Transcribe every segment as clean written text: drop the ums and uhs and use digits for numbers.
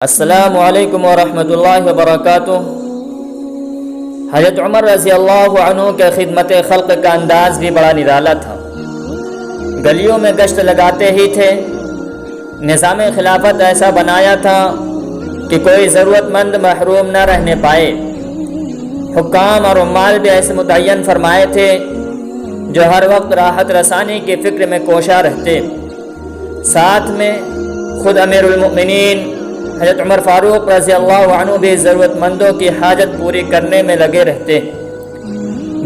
السلام علیکم ورحمۃ اللہ وبرکاتہ۔ حضرت عمر رضی اللہ عنہ کے خدمت خلق کا انداز بھی بڑا نرالا تھا۔ گلیوں میں گشت لگاتے ہی تھے۔ نظام خلافت ایسا بنایا تھا کہ کوئی ضرورت مند محروم نہ رہنے پائے۔ حکام اور عمال بھی ایسے متعین فرمائے تھے جو ہر وقت راحت رسانی کی فکر میں کوشاں رہتے۔ ساتھ میں خود امیر المؤمنین حضرت عمر فاروق رضی اللہ عنہ بھی ضرورت مندوں کی حاجت پوری کرنے میں لگے رہتے،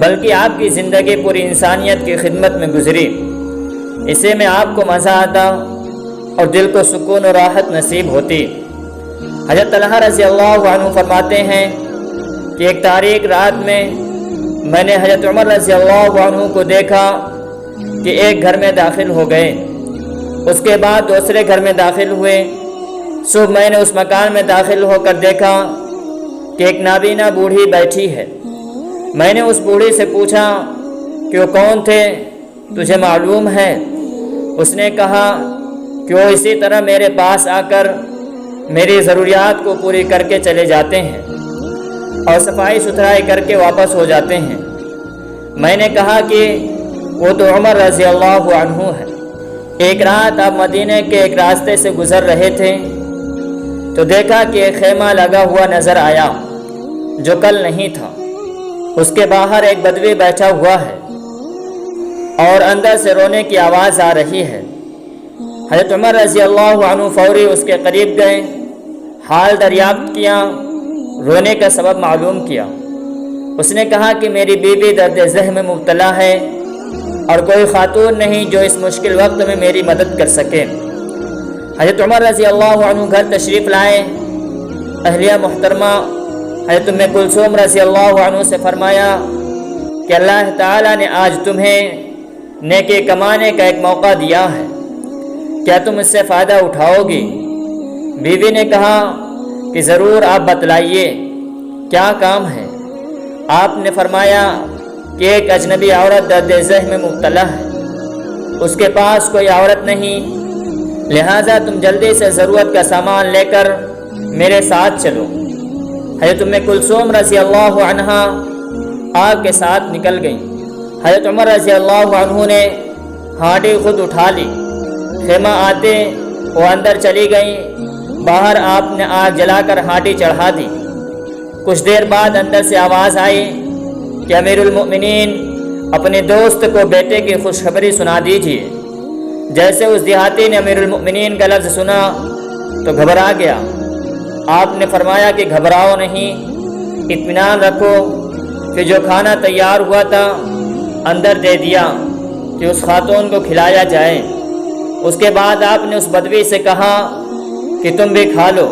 بلکہ آپ کی زندگی پوری انسانیت کی خدمت میں گزری۔ اسے میں آپ کو مزہ آتا اور دل کو سکون و راحت نصیب ہوتی۔ حضرت طلحہ رضی اللہ عنہ فرماتے ہیں کہ ایک تاریک رات میں نے حضرت عمر رضی اللہ عنہ کو دیکھا کہ ایک گھر میں داخل ہو گئے، اس کے بعد دوسرے گھر میں داخل ہوئے۔ صبح میں نے اس مکان میں داخل ہو کر دیکھا کہ ایک نابینا بوڑھی بیٹھی ہے۔ میں نے اس بوڑھی سے پوچھا کہ وہ کون تھے، تجھے معلوم ہے؟ اس نے کہا کہ وہ اسی طرح میرے پاس آ کر میری ضروریات کو پوری کر کے چلے جاتے ہیں اور صفائی ستھرائی کر کے واپس ہو جاتے ہیں۔ میں نے کہا کہ وہ تو عمر رضی اللہ عنہ ہے۔ ایک رات آپ مدینے کے ایک راستے سے گزر رہے تھے تو دیکھا کہ ایک خیمہ لگا ہوا نظر آیا جو کل نہیں تھا۔ اس کے باہر ایک بدوی بیٹھا ہوا ہے اور اندر سے رونے کی آواز آ رہی ہے۔ حضرت عمر رضی اللہ عنہ فوری اس کے قریب گئے، حال دریافت کیا، رونے کا سبب معلوم کیا۔ اس نے کہا کہ میری بیوی درد ذہن میں مبتلا ہے اور کوئی خاتون نہیں جو اس مشکل وقت میں میری مدد کر سکے۔ حضرت عمر رضی اللہ عنہ گھر تشریف لائے۔ اہلیہ محترمہ حضرت ام کلثوم رضی اللہ عنہ سے فرمایا کہ اللہ تعالیٰ نے آج تمہیں نیکی کمانے کا ایک موقع دیا ہے، کیا تم اس سے فائدہ اٹھاؤ گی؟ بیوی نے کہا کہ ضرور، آپ بتلائیے کیا کام ہے؟ آپ نے فرمایا کہ ایک اجنبی عورت درد ذہن میں مبتلا ہے، اس کے پاس کوئی عورت نہیں، لہٰذا تم جلدی سے ضرورت کا سامان لے کر میرے ساتھ چلو۔ حضرت ام کلثوم رضی اللہ عنہا آپ کے ساتھ نکل گئیں۔ حضرت عمر رضی اللہ عنہ نے ہانڈی خود اٹھا لی۔ خیمہ آتے وہ اندر چلی گئیں۔ باہر آپ نے آگ جلا کر ہانڈی چڑھا دی۔ کچھ دیر بعد اندر سے آواز آئی کہ امیر المؤمنین اپنے دوست کو بیٹے کی خوشخبری سنا دیجیے۔ جیسے اس دیہاتی نے امیر المؤمنین کا لفظ سنا تو گھبرا گیا۔ آپ نے فرمایا کہ گھبراؤ نہیں، اطمینان رکھو کہ جو کھانا تیار ہوا تھا اندر دے دیا کہ اس خاتون کو کھلایا جائے۔ اس کے بعد آپ نے اس بدوی سے کہا کہ تم بھی کھا لو،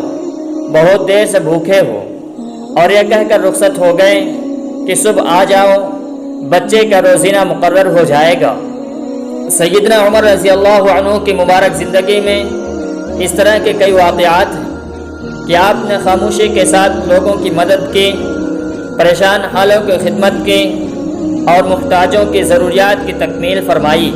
بہت دیر سے بھوکے ہو، اور یہ کہہ کر رخصت ہو گئے کہ صبح آ جاؤ، بچے کا روزینہ مقرر ہو جائے گا۔ سیدنا عمر رضی اللہ عنہ کی مبارک زندگی میں اس طرح کے کئی واقعات ہیں کہ آپ نے خاموشی کے ساتھ لوگوں کی مدد کی، پریشان حالوں کی خدمت کی اور محتاجوں کی ضروریات کی تکمیل فرمائی۔